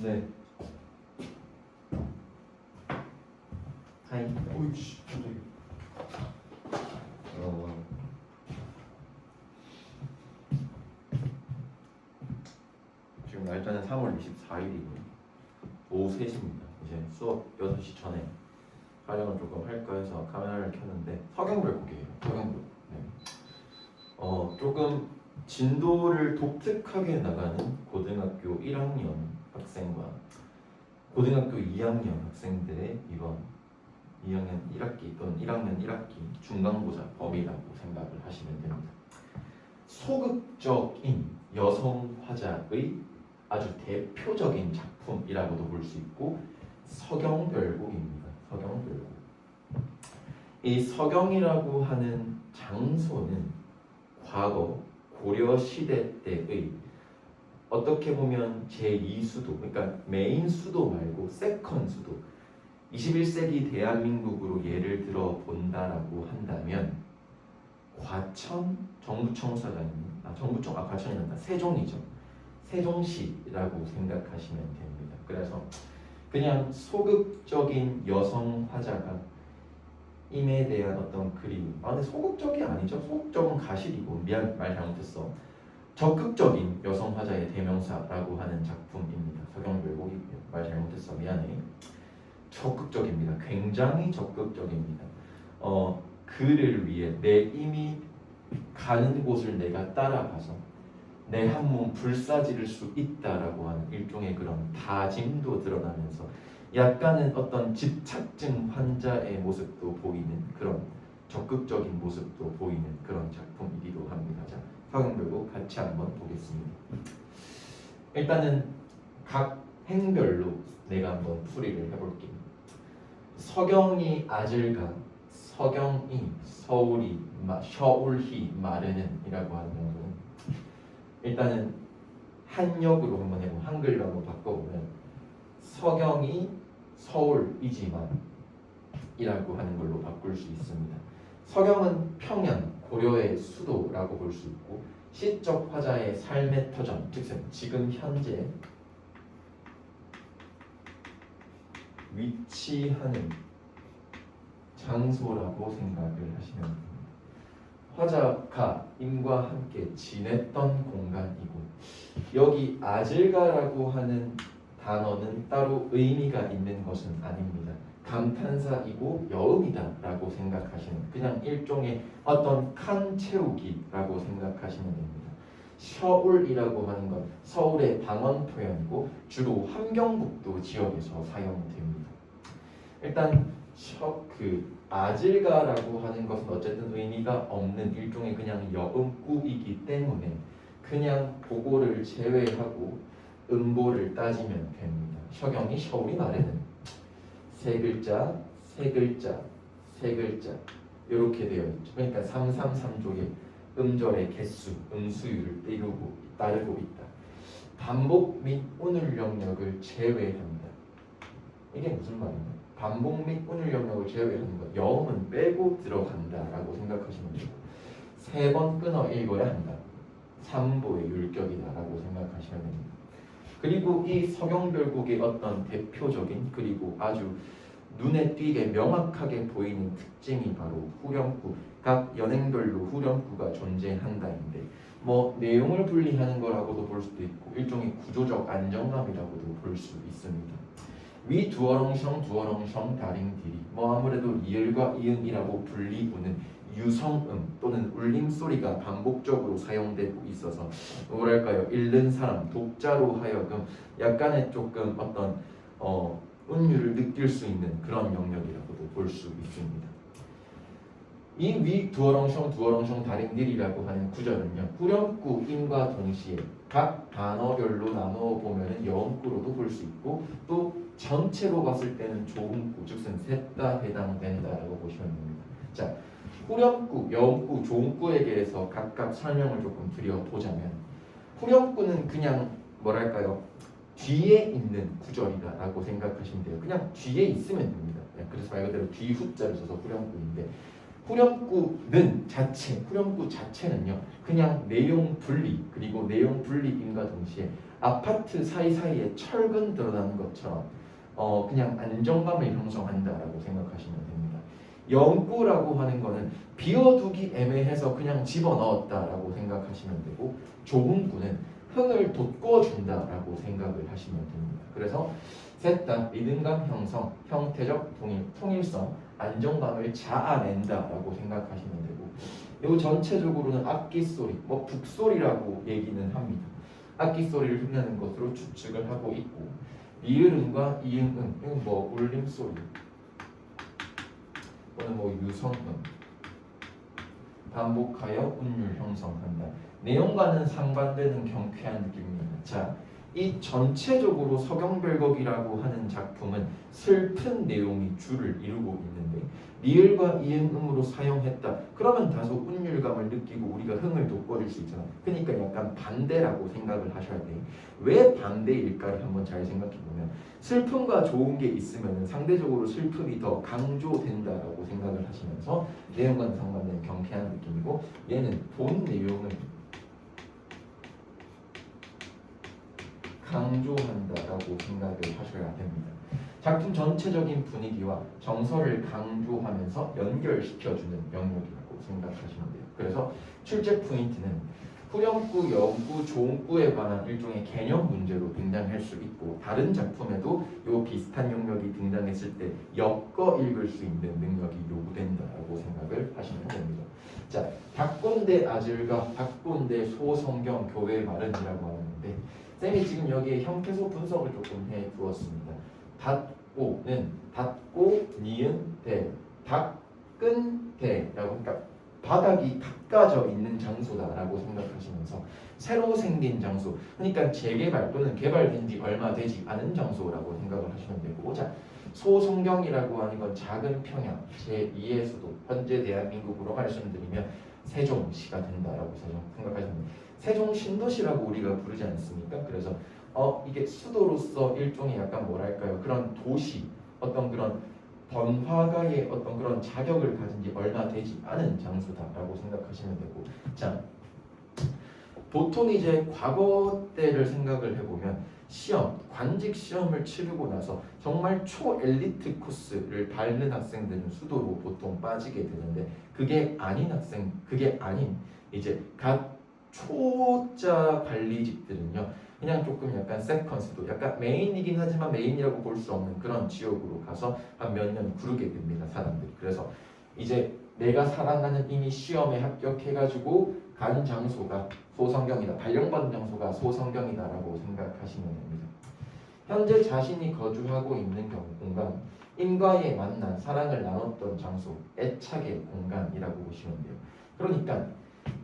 네. 하이. 오이씨 갑자기. 지금 날짜는 3월 24일이고요. 오후 3시입니다. 이제 수업 6시 전에 촬영을 조금 할까 해서 카메라를 켰는데 서경별곡이에요. 서경별. 네. 조금 진도를 독특하게 나가는 고등학교 1학년 학생과 고등학교 2학년 학생들의 이번 2학년 1학기 또는 1학년 1학기 중간고사 범위라고 생각을 하시면 됩니다. 소극적인 여성 화자의 아주 대표적인 작품이라고도 볼 수 있고 서경별곡입니다. 서경별곡. 이 서경이라고 하는 장소는 과거 고려 시대 때의 어떻게 보면 제2수도, 그러니까 메인 수도 말고 세컨 수도, 21세기 대한민국으로 예를 들어 본다라고 한다면 과천 정부청사가 있는 과천이란다. 세종이죠. 세종시라고 생각하시면 됩니다. 그래서 그냥 소극적인 여성 화자가 임에 대한 어떤 그림. 근데 소극적이 아니죠. 소극적은 가실이고 말 잘못했어. 적극적인 여성 화자의 대명사라고 하는 작품입니다. 서경별곡이고요. 말 잘못했어. 미안해. 적극적입니다. 굉장히 적극적입니다. 그를 위해 내 이미 가는 곳을 내가 따라가서 내 한 몸 불사지를 수 있다라고 하는 일종의 그런 다짐도 드러나면서 약간은 어떤 집착증 환자의 모습도 보이는 그런 적극적인 모습도 보이는 그런 작품이기도 합니다. 자, 서경별곡 같이 한번 보겠습니다. 일단은 각 행별로 내가 한번 풀이를 해볼게요. 서경이 아질가, 서경이 서울히 마르는 이라고 하는 경우는 일단은 한역으로 한번 해보면 한글로 한번 바꿔보면 서경이 서울이지만 이라고 하는 걸로 바꿀 수 있습니다. 서경은 평양, 고려의 수도라고 볼 수 있고 시적 화자의 삶의 터전, 즉 지금 현재 위치하는 장소라고 생각을 하시면 됩니다. 화자가 임과 함께 지냈던 공간이고 여기 아질가라고 하는 단어는 따로 의미가 있는 것은 아닙니다. 감탄사이고 여음이다라고 생각하시면 그냥 일종의 어떤 칸 채우기라고 생각하시면 됩니다. 서울이라고 하는 건 서울의 방언 표현이고 주로 함경북도 지역에서 사용됩니다. 일단 아질가라고 하는 것은 어쨌든 의미가 없는 일종의 그냥 여음구이기 때문에 그냥 보고를 제외하고 음보를 따지면 됩니다. 서경이 서울이 마르는 세 글자, 세 글자, 세 글자 이렇게 되어 있죠. 그러니까 333조의 음절의 개수, 음수율을 따르고 있다. 반복 및 운율 영역을 제외한다. 이게 무슨 말인가? 반복 및 운율 영역을 제외하는 것. 여음은 빼고 들어간다라고 생각하시면 되고 3번 끊어 읽어야 한다. 3보의 율격이다라고 생각하시면 됩니다. 그리고 이 서경별곡의 어떤 대표적인 그리고 아주 눈에 띄게 명확하게 보이는 특징이 바로 후렴구, 각 연행별로 후렴구가 존재한다인데 뭐 내용을 분리하는 거라고도 볼 수도 있고 일종의 구조적 안정감이라고도 볼 수 있습니다. 위 두어렁성 두어렁성 다링디리 뭐 아무래도 리을과 이응이라고 불리우는 유성음 또는 울림소리가 반복적으로 사용되고 있어서 뭐랄까요, 읽는 사람 독자로 하여금 약간의 조금 어떤 운율을 느낄 수 있는 그런 영역이라고도 볼 수 있습니다. 이 위 두어렁성 다링딜이라고 하는 구절은요 후렴구 인과 동시에 각 단어별로 나누어 보면은 여음구로도 볼 수 있고 또 전체로 봤을 때는 조음구 즉은 셋 다 해당된다라고 보시면 됩니다. 자, 후렴구, 여음구, 조음구에 대해서 각각 설명을 조금 드려보자면 후렴구는 그냥 뭐랄까요 뒤에 있는 구절이다라고 생각하시면 돼요. 그냥 뒤에 있으면 됩니다. 그래서 말 그대로 뒤 후자를 써서 후렴구인데 후렴구 자체는요 그냥 내용 분리 그리고 내용 분리임과 동시에 아파트 사이사이에 철근 드러나는 것처럼 그냥 안정감을 형성한다라고 생각하시면 됩니다. 영구라고 하는 거는 비워두기 애매해서 그냥 집어넣었다라고 생각하시면 되고, 조문구는 흥을 돋궈준다라고 생각을 하시면 됩니다. 그래서 셋 다 리듬감 형성, 형태적 통일성, 안정감을 자아낸다라고 생각하시면 되고, 이 전체적으로는 악기 소리, 뭐 북소리라고 얘기는 합니다. 악기 소리를 흉내내는 것으로 추측을 하고 있고, 이음과 이음음, 이건 뭐 울림 소리, 또는 뭐 유성음, 반복하여 운율 형성한다. 내용과는 상반되는 경쾌한 느낌입니다. 자, 이 전체적으로 서경별곡이라고 하는 작품은 슬픈 내용이 주를 이루고 있는데 리을과 이음음으로 사용했다. 그러면 다소 운율감을 느끼고 우리가 흥을 돋궈줄 수 있잖아. 그러니까 약간 반대라고 생각을 하셔야 돼. 왜 반대일까를 한번 잘 생각해보면 슬픔과 좋은 게 있으면 상대적으로 슬픔이 더 강조된다라고 생각을 하시면서 내용과는 상관된 경쾌한 느낌이고, 얘는 본 내용을 강조한다라고 생각을 하셔야 됩니다. 작품 전체적인 분위기와 정서를 강조하면서 연결시켜주는 영역이라고 생각하시면 돼요. 그래서 출제 포인트는 후렴구, 여구, 조음구에 관한 일종의 개념 문제로 등장할 수 있고, 다른 작품에도 요 비슷한 영역이 등장했을 때 엮어 읽을 수 있는 능력이 요구된다라고 생각을 하시면 됩니다. 자, 닭꼰대 아질과 닭꼰대 소성경 교회 말은이라고 하는데, 쌤이 지금 여기에 형태소 분석을 조금 해두었습니다. 닫고는 닫고 니은 대, 닦은 대라고, 그러니까 바닥이 닦아져 있는 장소다라고 생각하시면서 새로 생긴 장소, 그러니까 재개발 또는 개발된 지 얼마 되지 않은 장소라고 생각을 하시면 되고, 자, 소성경이라고 하는 건 작은 평양 제2의 수도, 현재 대한민국으로 말씀드리면 세종시가 된다라고 생각하시면 됩니다. 세종 신도시라고 우리가 부르지 않습니까? 그래서 이게 수도로서 일종의 약간 뭐랄까요, 그런 도시, 어떤 그런 번화가의 어떤 그런 자격을 가진 지 얼마 되지 않은 장소다라고 생각하시면 되고, 자, 보통 이제 과거 때를 생각을 해보면 시험, 관직 시험을 치르고 나서 정말 초엘리트 코스를 밟는 학생들은 수도로 보통 빠지게 되는데, 그게 아닌 이제 갓 초짜 관리직들은요 그냥 조금 약간 세컨스도, 약간 메인이긴 하지만 메인이라고 볼 수 없는 그런 지역으로 가서 한 몇 년 구르게 됩니다, 사람들이. 그래서 이제 내가 살아가는 이미 시험에 합격해가지고 간 장소가 소성경이다, 발령받은 장소가 소성경이다라고 생각하시면 됩니다. 현재 자신이 거주하고 있는 공간, 인과의 만난, 사랑을 나눴던 장소, 애착의 공간이라고 보시면 돼요. 그러니까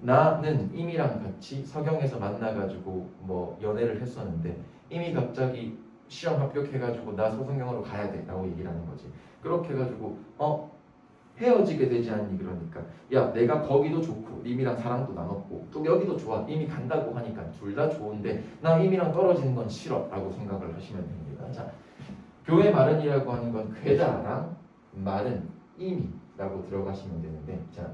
나는 이미랑 같이 서경에서 만나가지고 뭐 연애를 했었는데, 이미 갑자기 시험 합격해가지고 나 소성경으로 가야 돼 라고 얘기를 하는 거지. 그렇게 해가지고 헤어지게 되지 않니? 그러니까 야, 내가 거기도 좋고 이미랑 사랑도 나눴고 또 여기도 좋아, 이미 간다고 하니까 둘 다 좋은데 나 이미랑 떨어지는 건 싫어 라고 생각을 하시면 됩니다. 자, 교회 말은이라고 하는 건 괴다랑 말은 이미라고 들어가시면 되는데, 자,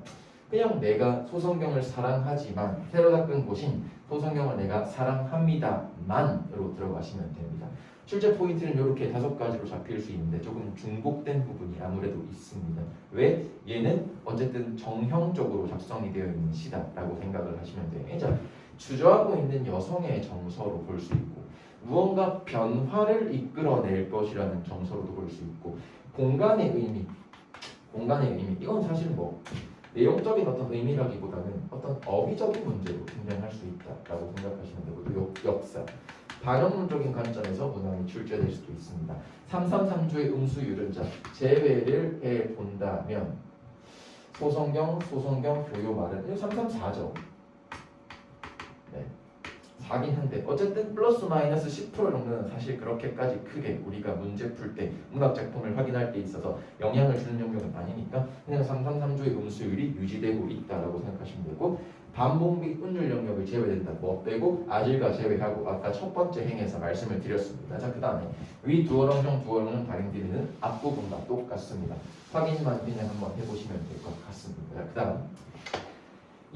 그냥 내가 소성경을 사랑하지만 새로 닦은 곳인 소성경을 내가 사랑합니다만으로 들어가시면 됩니다. 출제 포인트는 이렇게 5가지로 잡힐 수 있는데 조금 중복된 부분이 아무래도 있습니다. 왜? 얘는 어쨌든 정형적으로 작성이 되어 있는 시다라고 생각을 하시면 돼요. 자, 주저하고 있는 여성의 정서로 볼 수 있고, 무언가 변화를 이끌어낼 것이라는 정서로도 볼 수 있고, 공간의 의미, 이건 사실 뭐 내용적인 어떤 의미라기보다는 어떤 어휘적인 문제로 등장할 수 있다라고 생각하시면 되고, 또 역사, 발언문적인 관점에서 무난히 출제될 수도 있습니다. 333주의 음수율은, 자, 제외를 해본다면 소성경, 교요 말은 334죠. 네, 4긴 한데 어쨌든 플러스 마이너스 10% 정도는 사실 그렇게까지 크게 우리가 문제 풀 때 문학 작품을 확인할 때 있어서 영향을 주는 영역은 아니니까 그냥 333주의 음수율이 유지되고 있다라고 생각하시면 되고, 반복비 운율 영역을 제외된다. 뭐 빼고 아질과 제외하고 아까 첫 번째 행에서 말씀을 드렸습니다. 자, 그 다음에 위 두어렁정 두어렁정 다림길이는 앞부분과 똑같습니다. 확인만 그냥 한번 해보시면 될 것 같습니다. 자, 그 다음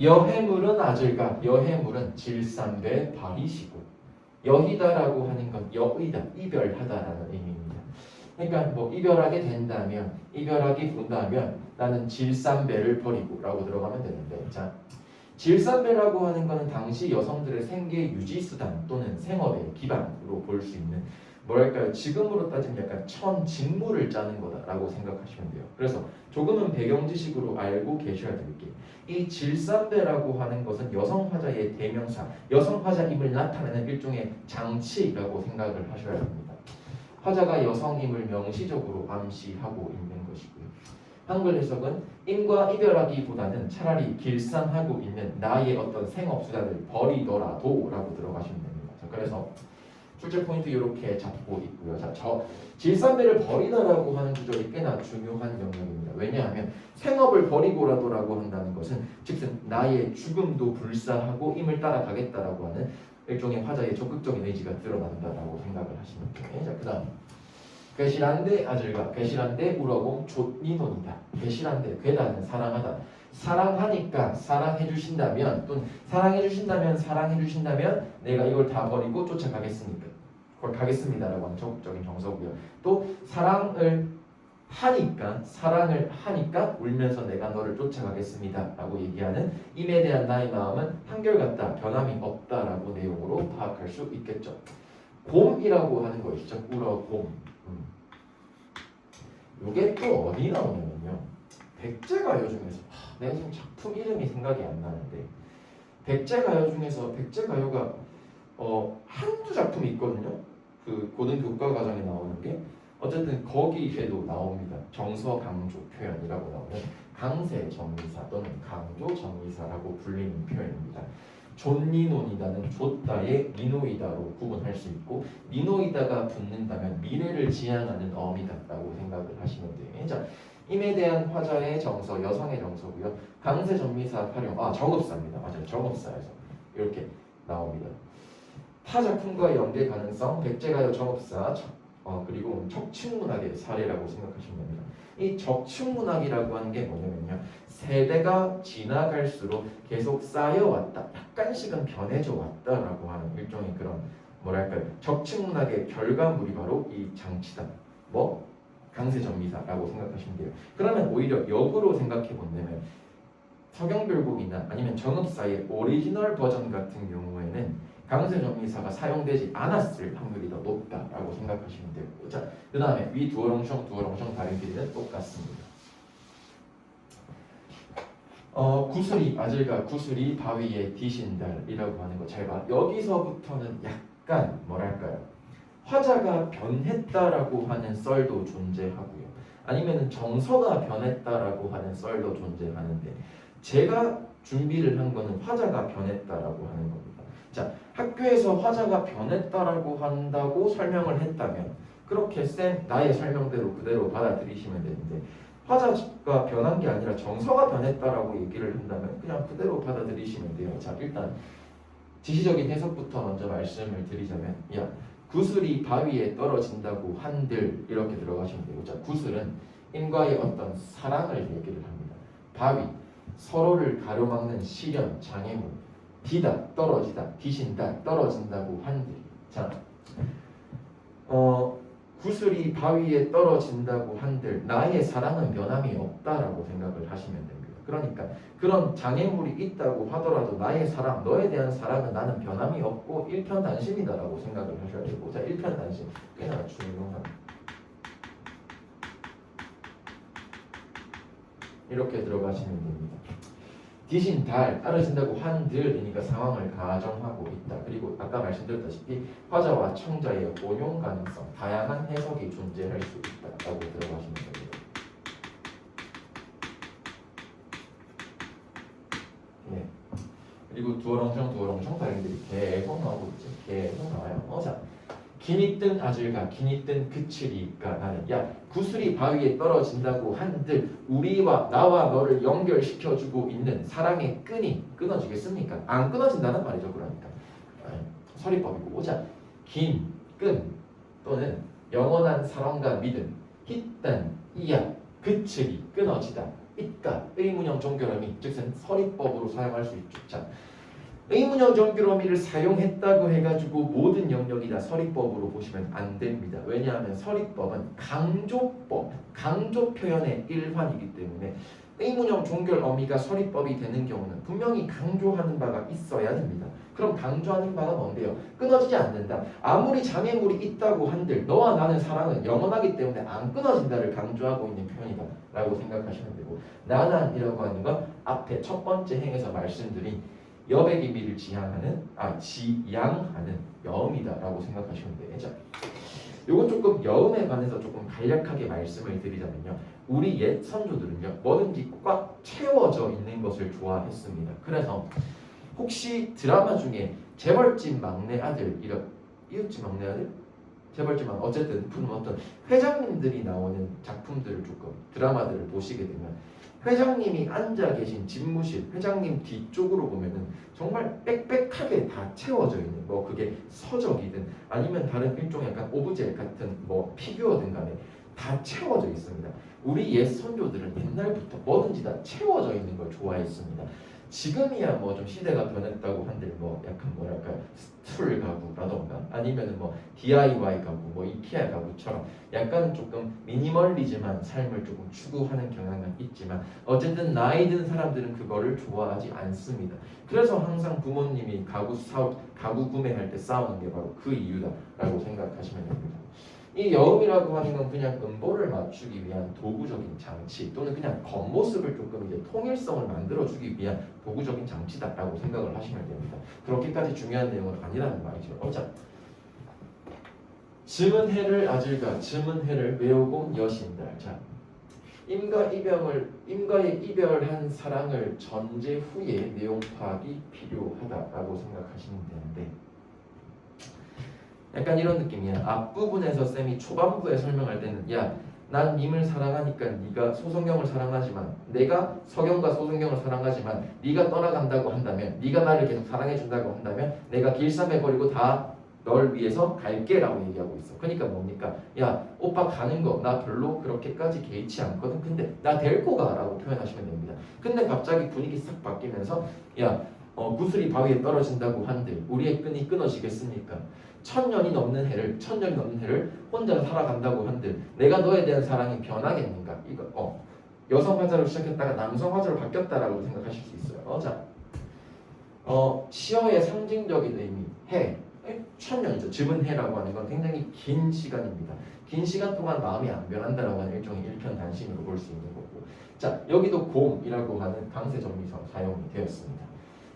여해물은 아질과 여해물은 질산배 발이시고 여희다라고 하는 건 여의다, 이별하다라는 의미입니다. 그러니까 뭐 이별하게 된다면, 이별하기 본다면 나는 질산배를 버리고 라고 들어가면 되는데, 자, 질산배라고 하는 것은 당시 여성들의 생계 유지 수단 또는 생업의 기반으로 볼 수 있는 뭐랄까요, 지금으로 따지면 약간 천직무를 짜는 거다라고 생각하시면 돼요. 그래서 조금은 배경 지식으로 알고 계셔야 될 게, 이 질산배라고 하는 것은 여성 화자의 대명사, 여성 화자임을 나타내는 일종의 장치라고 생각을 하셔야 합니다. 화자가 여성임을 명시적으로 암시하고 있는 것이고요. 한글 해석은 임과 이별하기보다는 차라리 길쌈하고 있는 나의 어떤 생업수단을 버리더라도 라고 들어가시면 됩니다. 자, 그래서 출제 포인트 이렇게 잡고 있고요. 자, 저 질산배를 버리다라고 하는 구절이 꽤나 중요한 영역입니다. 왜냐하면 생업을 버리고라도라고 한다는 것은 즉슨 나의 죽음도 불사하고 임을 따라가겠다라고 하는 일종의 화자의 적극적인 의지가 드러난다라고 생각을 하시면 돼요. 자, 그 다음 괴실한데 아들과 괴실한데 우러공 좆니논이다. 괴실한데 괴다는 사랑하다. 사랑하니까 사랑해주신다면 또는 사랑해주신다면 내가 이걸 다 버리고 쫓아가겠습니까? 그걸 가겠습니다라고 하는 적극적인 정서고요. 또 사랑을 하니까 울면서 내가 너를 쫓아가겠습니다라고 얘기하는 임에 대한 나의 마음은 한결같다, 변함이 없다라고 내용으로 파악할 수 있겠죠. 곰이라고 하는 거 있죠. 우러곰. 이게 또 어디 나오냐면요. 백제가요 중에서 내가 지금 작품 이름이 생각이 안 나는데 백제가요 중에서 백제가요가 한두 작품이 있거든요. 그 고등교과 과정에 나오는 게 어쨌든 거기에도 나옵니다. 정서 강조 표현이라고 나오는 강세 정미사 또는 강조 정미사라고 불리는 표현입니다. 존니논이다는 좆다의 니노이다로 구분할 수 있고 니노이다가 붙는다면 미래를 지향하는 어미다라고 생각을 하시면 돼요. 자, 임에 대한 화자의 정서, 여성의 정서고요. 강세 전미사 활용, 정업사입니다. 맞아요. 정업사에서 이렇게 나옵니다. 타 작품과 연계 가능성, 백제가요 정업사, 그리고 적층문학의 사례라고 생각하시면 됩니다. 이 적층문학이라고 하는 게 뭐냐면요. 세대가 지나갈수록 계속 쌓여왔다, 약간씩은 변해져 왔다라고 하는 일종의 그런 뭐랄까요, 적층문학의 결과물이 바로 이 장치다. 뭐 강세전미사라고 생각하시면 돼요. 그러면 오히려 역으로 생각해 본다면 서경별곡이나 아니면 정읍사의 오리지널 버전 같은 경우에는 강세전미사가 사용되지 않았을 확률이 더 높다라고 생각하시면 되고, 자, 그 다음에 위 두어렁청 다른 길이는 똑같습니다. 구슬이 아질과 구슬이 바위에 디신달이라고 하는 거 잘 봐. 여기서부터는 약간 뭐랄까요, 화자가 변했다라고 하는 썰도 존재하고요. 아니면은 정서가 변했다라고 하는 썰도 존재하는데 제가 준비를 한 거는 화자가 변했다라고 하는 겁니다. 자, 학교에서 화자가 변했다라고 한다고 설명을 했다면 그렇게 쌤 나의 설명대로 그대로 받아들이시면 되는데 화자가 변한 게 아니라 정서가 변했다라고 얘기를 한다면 그냥 그대로 받아들이시면 돼요. 자, 일단 지시적인 해석부터 먼저 말씀을 드리자면, 야, 구슬이 바위에 떨어진다고 한들 이렇게 들어가시면 되고, 자, 구슬은 인과의 어떤 사랑을 얘기를 합니다. 바위, 서로를 가로막는 시련, 장애물, 디다, 떨어지다, 디신다, 떨어진다고 한들. 자, 구슬이 바위에 떨어진다고 한들 나의 사랑은 변함이 없다라고 생각을 하시면 됩니다. 그러니까 그런 장애물이 있다고 하더라도 나의 사랑, 너에 대한 사랑은 나는 변함이 없고 일편단심이다라고 생각을 하셔야 되고, 자, 일편단심 꽤나 중요한, 이렇게 들어가시면 됩니다. 디신 달, 떨어진다고 한들이니까 상황을 가정하고 있다. 그리고 아까 말씀드렸다시피 화자와 청자의 온용 가능성, 다양한 해석이 존재할 수 있다라고 들어가시면 됩니다. 네. 그리고 두어렁청 다른들이 계속 나오고 있죠. 계속 나와요. 자, 기니뜬 아들과 기니뜬 그치리가 나는 야 구슬이 바위에 떨어진다고 한들 우리와 나와 너를 연결시켜주고 있는 사랑의 끈이 끊어지겠습니까? 안 끊어진다는 말이죠. 그러니까 서리법이고 자 긴 끈 또는 영원한 사랑과 믿음 히딴 이야 그치리 끊어지다 이까 의문형 종결어미 즉은 서리법으로 사용할 수 있죠. 자 의문형 종결어미를 사용했다고 해가지고 모든 영역이 다 서리법으로 보시면 안 됩니다. 왜냐하면 서리법은 강조법, 강조 표현의 일환이기 때문에 의문형 종결어미가 서리법이 되는 경우는 분명히 강조하는 바가 있어야 됩니다. 그럼 강조하는 바가 뭔데요? 끊어지지 않는다. 아무리 장애물이 있다고 한들 너와 나는 사랑은 영원하기 때문에 안 끊어진다를 강조하고 있는 표현이다 라고 생각하시면 되고 나난이라고 하는 건 앞에 첫 번째 행에서 말씀드린 여백의 미를 지향하는 여음이다라고 생각하시면 되죠. 요건 조금 여음에 관해서 조금 간략하게 말씀을 드리자면요. 우리 옛 선조들은요. 뭐든지 꽉 채워져 있는 것을 좋아했습니다. 그래서 혹시 드라마 중에 재벌집 막내 아들 이웃집 막내 아들? 재벌집 막내 어쨌든 어떤 회장님들이 나오는 작품들을 조금 드라마들을 보시게 되면 회장님이 앉아 계신 집무실 회장님 뒤쪽으로 보면은 정말 빽빽하게 다 채워져 있는 뭐 그게 서적이든 아니면 다른 일종의 약간 오브제 같은 뭐 피규어든 간에 다 채워져 있습니다. 우리 옛 선조들은 옛날부터 뭐든지 다 채워져 있는 걸 좋아했습니다. 지금이야 뭐 좀 시대가 변했다고 한들 뭐 약간 뭐랄까 스툴 가구라던가 아니면은 뭐 DIY 가구 뭐 이케아 가구처럼 약간 조금 미니멀리즘한 삶을 조금 추구하는 경향은 있지만 어쨌든 나이 든 사람들은 그거를 좋아하지 않습니다. 그래서 항상 부모님이 가구 구매할 때 싸우는 게 바로 그 이유다라고 생각하시면 됩니다. 이 여음이라고 하는 건 그냥 음보를 맞추기 위한 도구적인 장치 또는 그냥 겉모습을 조금 이제 통일성을 만들어주기 위한 도구적인 장치다라고 생각을 하시면 됩니다. 그렇게까지 중요한 내용은 아니라는 말이죠. 자, 즈문해를 아질가 즈문해를 외우고 여신달. 자, 임과의 이별한 사랑을 전제 후에 내용 파악이 필요하다라고 생각하시면 되는데. 약간 이런 느낌이야. 앞부분에서 쌤이 초반부에 설명할 때는 야, 난 님을 사랑하니까 네가 소성경을 사랑하지만 내가 서경과 소성경을 사랑하지만 네가 떠나간다고 한다면 네가 나를 계속 사랑해준다고 한다면 내가 길쌈해버리고 다 널 위해서 갈게 라고 얘기하고 있어. 그러니까 뭡니까? 야 오빠 가는 거 나 별로 그렇게까지 개의치 않거든. 근데 나 데리고 가 라고 표현하시면 됩니다. 근데 갑자기 분위기 싹 바뀌면서 야 구슬이 바위에 떨어진다고 한들 우리의 끈이 끊어지겠습니까? 천년이 넘는 해를 혼자 살아간다고 한들 내가 너에 대한 사랑이 변하겠는가? 이거 여성 화자로 시작했다가 남성 화자로 바뀌었다라고 생각하실 수 있어요. 자, 시어의 상징적인 의미 해 천년이죠. 즈문해라고 하는 건 굉장히 긴 시간입니다. 긴 시간 동안 마음이 안 변한다라고 하는 일종의 일편단심으로 볼 수 있는 거고. 자, 여기도 곰이라고 하는 강세정미사 사용이 되었습니다.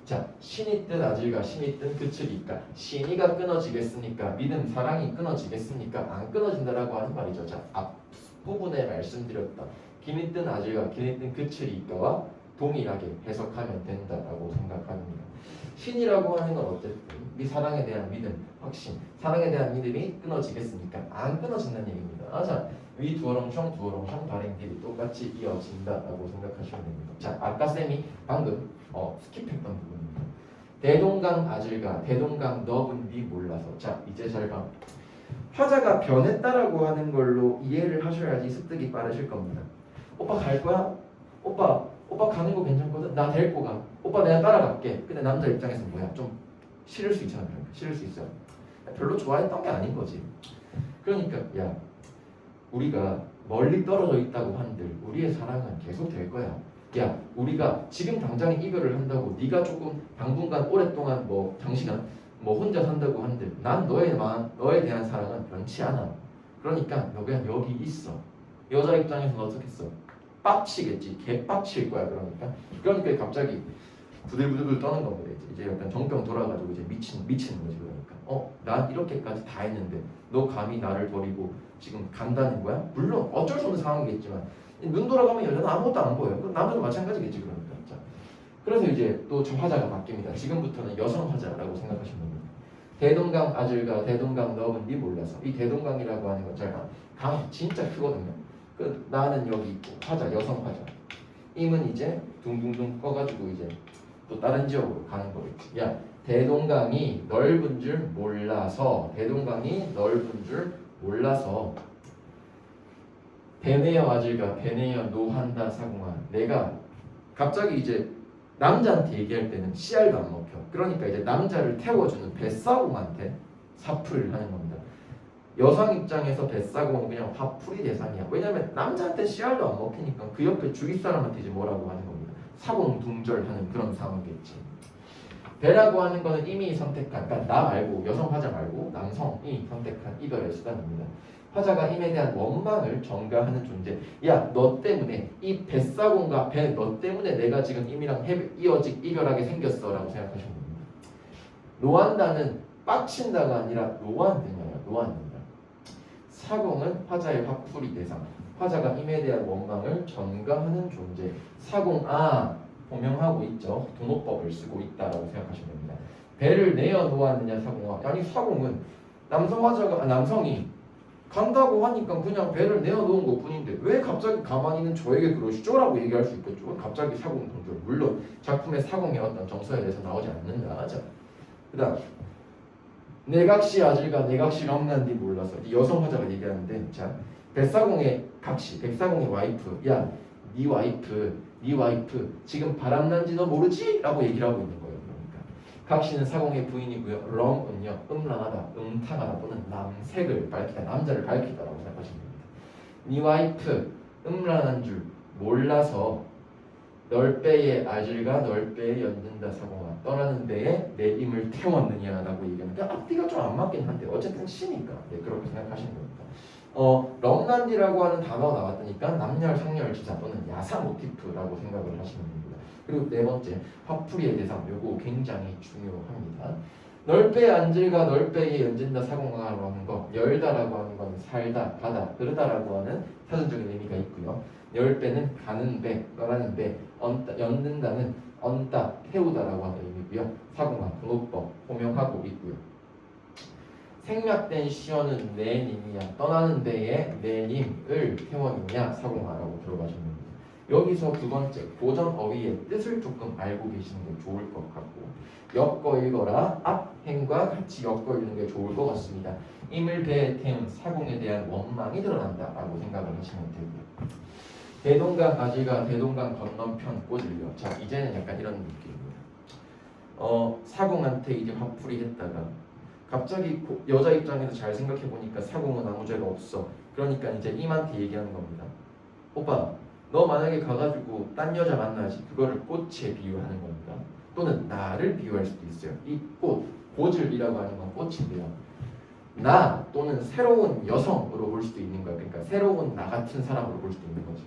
자, 신이 뜬 아질과 신이 뜬 그치리까 신이가 끊어지겠습니까? 믿음, 사랑이 끊어지겠습니까? 안 끊어진다라고 하는 말이죠. 자, 앞부분에 말씀드렸던 긴이 뜬 아질과 긴이 뜬 그치리까와 동일하게 해석하면 된다라고 생각합니다. 신이라고 하는 건 어쨌든 이 사랑에 대한 믿음, 확신, 사랑에 대한 믿음이 끊어지겠습니까? 안 끊어진다는 얘기입니다. 자, 위 두어렁청 발행들이 똑같이 이어진다라고 생각하시면 됩니다. 자, 아까 쌤이 방금 스킵했던 부분입니다. 대동강 아질가 대동강 너분비 몰라서. 자, 이제 잘 봐. 화자가 변했다라고 하는 걸로 이해를 하셔야지 습득이 빠르실 겁니다. 오빠 갈 거야? 오빠 가는 거 괜찮거든? 나 데리고 가. 오빠 내가 따라갈게. 근데 남자 입장에서 뭐야? 좀 싫을 수 있잖아. 싫을 수 있어요. 별로 좋아했던 게 아닌 거지. 그러니까 야, 우리가 멀리 떨어져 있다고 한들 우리의 사랑은 계속 될 거야. 야, 우리가 지금 당장 이별을 한다고 네가 조금 당분간 오랫동안 뭐 장시간 뭐 혼자 산다고 한들 난 너에 대한 사랑은 변치 않아. 그러니까 너 그냥 여기 있어. 여자 입장에서는 어떻겠어? 빡치겠지. 개빡칠 거야. 그러니까 갑자기 부들부들 떠는 겁니다. 이제 약간 정병 돌아가지고 이제 미치는 거지. 그러니까 난 이렇게까지 다 했는데 너 감히 나를 버리고 지금 간다는 거야? 물론 어쩔 수 없는 상황이겠지만 눈 돌아가면 여자는 아무것도 안 보여요. 그럼 남자도 마찬가지겠지. 그러니까. 자, 그래서 이제 또 저 화자가 바뀝니다. 지금부터는 여성 화자라고 생각하시면 됩니다. 대동강 아질과 대동강 넓은지 몰라서. 이 대동강이라고 하는 건 강 진짜 크거든요. 그 나는 여기 있고 화자 여성 화자. 임은 이제 둥둥둥 꺼가지고 이제 또 다른 지역으로 가는 거겠지. 야 대동강이 넓은 줄 몰라서 대동강이 넓은 줄 몰라서 베네어 아질과 베네어 노한다 사공아. 내가 갑자기 이제 남자한테 얘기할 때는 씨알도 안 먹혀. 그러니까 이제 남자를 태워주는 뱃사공한테 사풀을 하는 겁니다. 여성 입장에서 뱃사공은 그냥 화풀이 대상이야. 왜냐면 남자한테 씨알도 안 먹히니까 그 옆에 주위 사람한테 이제 뭐라고 하는 겁니다. 사공둥절하는 그런 상황이겠지. 배라고 하는 거는 이미 선택한, 그러니까 나 말고 여성 화자 말고 남성이 선택한 이별의 수단입니다. 화자가 임에 대한 원망을 전가하는 존재. 야, 너 때문에 이 뱃사공과 배 너 때문에 내가 지금 임이랑 이별하게 생겼어라고 생각하시면 됩니다. 노한다는 빡친다가 아니라 노한다냐, 노한다. 사공은 화자의 화풀이 대상. 화자가 임에 대한 원망을 전가하는 존재. 사공 호명하고 있죠. 도노법을 쓰고 있다라고 생각하시면 됩니다. 배를 내어 놓았느냐 사공아. 아니 사공은 남성이 간다고 하니까 그냥 배를 내어 놓은 것뿐인데 왜 갑자기 가만히 있는 저에게 그러시죠? 라고 얘기할 수 있겠죠. 갑자기 사공 동절. 물론 작품의 사공의 어떤 정서에 대해서 나오지 않는다. 자, 그다음 내각시 아질과 내각시 럼난디 몰라서 이 여성 화자가 얘기하는데 자 백사공의 각시, 백사공의 와이프. 야, 네 와이프 지금 바람난지 너 모르지? 라고 얘기를 하고 있는 거예요. 그러니까 각시는 사공의 부인이고요. 럼은요 음란하다, 음탕하다 또는 남색을 밝히다, 남자를 밝히다라고 생각하시면 됩니다. 네 와이프 음란한 줄 몰라서 널배의 아질과 널배에 연든다 사공아. 떠나는 배에 내 임을 태웠느냐라고 얘기하는데 앞뒤가 좀 안 맞긴 한데 어쨌든 시니까 그렇게 생각하시면 됩니다. 럼난디라고 하는 단어가 나왔으니까 남녀 상렬 지사 또는 야사 모티프라고 생각을 하시면 됩니다. 그리고 네 번째 화풀이의 대상. 요거 굉장히 중요합니다. 널배 안질과 널배에 연진다 사공하라고 하는 거, 열다라고 하는 건 살다, 가다, 흐르다라고 하는 사전적인 의미가 있고요. 열배는 가는 배, 떠나는 배, 연든다는 얹다, 태우다라고 하는 의미고요. 사공하, 등호법 호명하고 있고요. 생략된 시어는 내 님이야. 떠나는 배에 내 님을 태워느냐 사공하라고 들어가시면 됩니다. 여기서 두 번째 고전 어휘의 뜻을 조금 알고 계시는 게 좋을 것 같고 엮어 읽어라 앞행과 같이 엮어 읽는 게 좋을 것 같습니다. 임을 배에 태운 사공에 대한 원망이 드러난다라고 생각을 하시면 되고요. 대동강 아질과 대동강 건너편 꽂으려. 자 이제는 약간 이런 느낌입니다. 사공한테 이제 화풀이 했다가 갑자기 여자 입장에서 잘 생각해 보니까 사공은 아무 죄가 없어. 그러니까 이제 임한테 얘기하는 겁니다. 오빠, 너 만약에 가가지고 딴 여자 만나지. 그거를 꽃에 비유하는 겁니다. 또는 나를 비유할 수도 있어요. 이 꽃, 고질이라고 하는 건 꽃인데요. 나 또는 새로운 여성으로 볼 수도 있는 거야. 그러니까 새로운 나 같은 사람으로 볼 수도 있는 거지.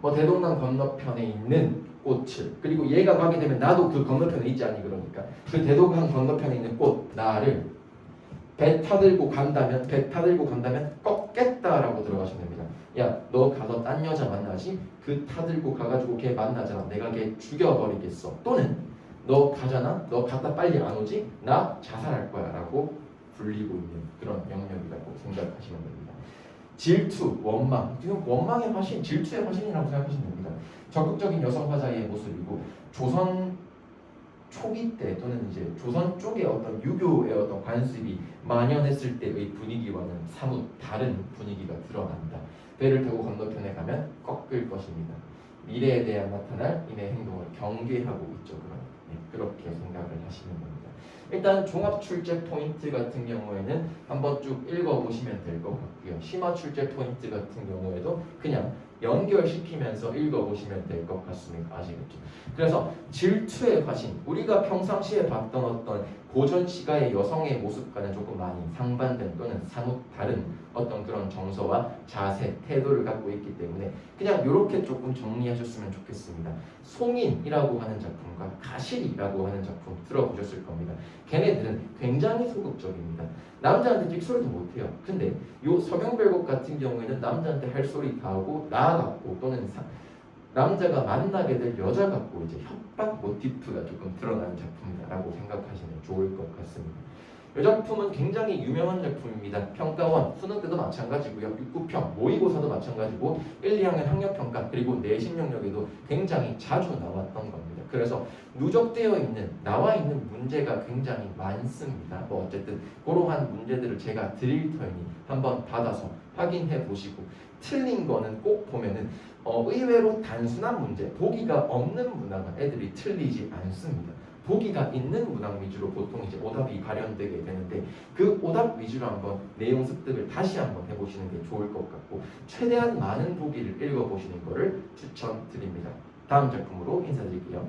뭐 대동강 건너편에 있는 꽃을 그리고 얘가 가게 되면 나도 그 건너편에 있지 않니. 그러니까 그 대동강 건너편에 있는 꽃 나를 배 타들고 간다면 꺾겠다라고 들어가시면 됩니다. 야, 너 가서 딴 여자 만나지? 그 타들고 가가지고 걔 만나잖아. 내가 걔 죽여버리겠어. 또는 너 가잖아? 너 갔다 빨리 안 오지? 나 자살할 거야 라고 불리고 있는 그런 영역이라고 생각하시면 됩니다. 질투, 원망. 지금 원망의 화신, 질투의 화신이라고 생각하시면 됩니다. 적극적인 여성 화자의 모습이고 조선 초기 때 또는 이제 조선 쪽의 어떤 유교의 어떤 관습이 만연했을 때의 분위기와는 사뭇 다른 분위기가 드러난다. 배를 타고 건너편에 가면 꺾을 것입니다. 미래에 대한 나타날 인의 행동을 경계하고 있죠. 그렇게 생각을 하시는 겁니다. 일단 종합 출제 포인트 같은 경우에는 한번 쭉 읽어보시면 될 것 같고요. 심화 출제 포인트 같은 경우에도 그냥 연결시키면서 읽어보시면 될 것 같습니다. 아시겠죠? 그래서 질투의 화신, 우리가 평상시에 봤던 어떤 고전 시가의 여성의 모습과는 조금 많이 상반된 또는 사뭇 다른 어떤 그런 정서와 자세, 태도를 갖고 있기 때문에 그냥 이렇게 조금 정리하셨으면 좋겠습니다. 송인이라고 하는 작품과 가실이라고 하는 작품 들어보셨을 겁니다. 걔네들은 굉장히 소극적입니다. 남자한테 찍소리도 못해요. 근데 요 서경별곡 같은 경우에는 남자한테 할 소리 다 하고 나아갔고 또는 남자가 만나게 될 여자 같고 이제 협박 모티프가 조금 드러나는 작품이다라고 생각하시면 좋을 것 같습니다. 이 작품은 굉장히 유명한 작품입니다. 평가원, 수능 때도 마찬가지고요. 육구평, 모의고사도 마찬가지고 1, 2학년 학력평가 그리고 내신 영역에도 굉장히 자주 나왔던 겁니다. 그래서 누적되어 있는 나와 있는 문제가 굉장히 많습니다. 뭐 어쨌든 그러한 문제들을 제가 드릴 터이니 한번 받아서 확인해 보시고 틀린 거는 꼭 보면은 의외로 단순한 문제, 보기가 없는 문항은 애들이 틀리지 않습니다. 보기가 있는 문항 위주로 보통 이제 오답이 발현되게 되는데 그 오답 위주로 한번 내용 습득을 다시 한번 해보시는 게 좋을 것 같고 최대한 많은 보기를 읽어보시는 것을 추천드립니다. 다음 작품으로 인사드릴게요.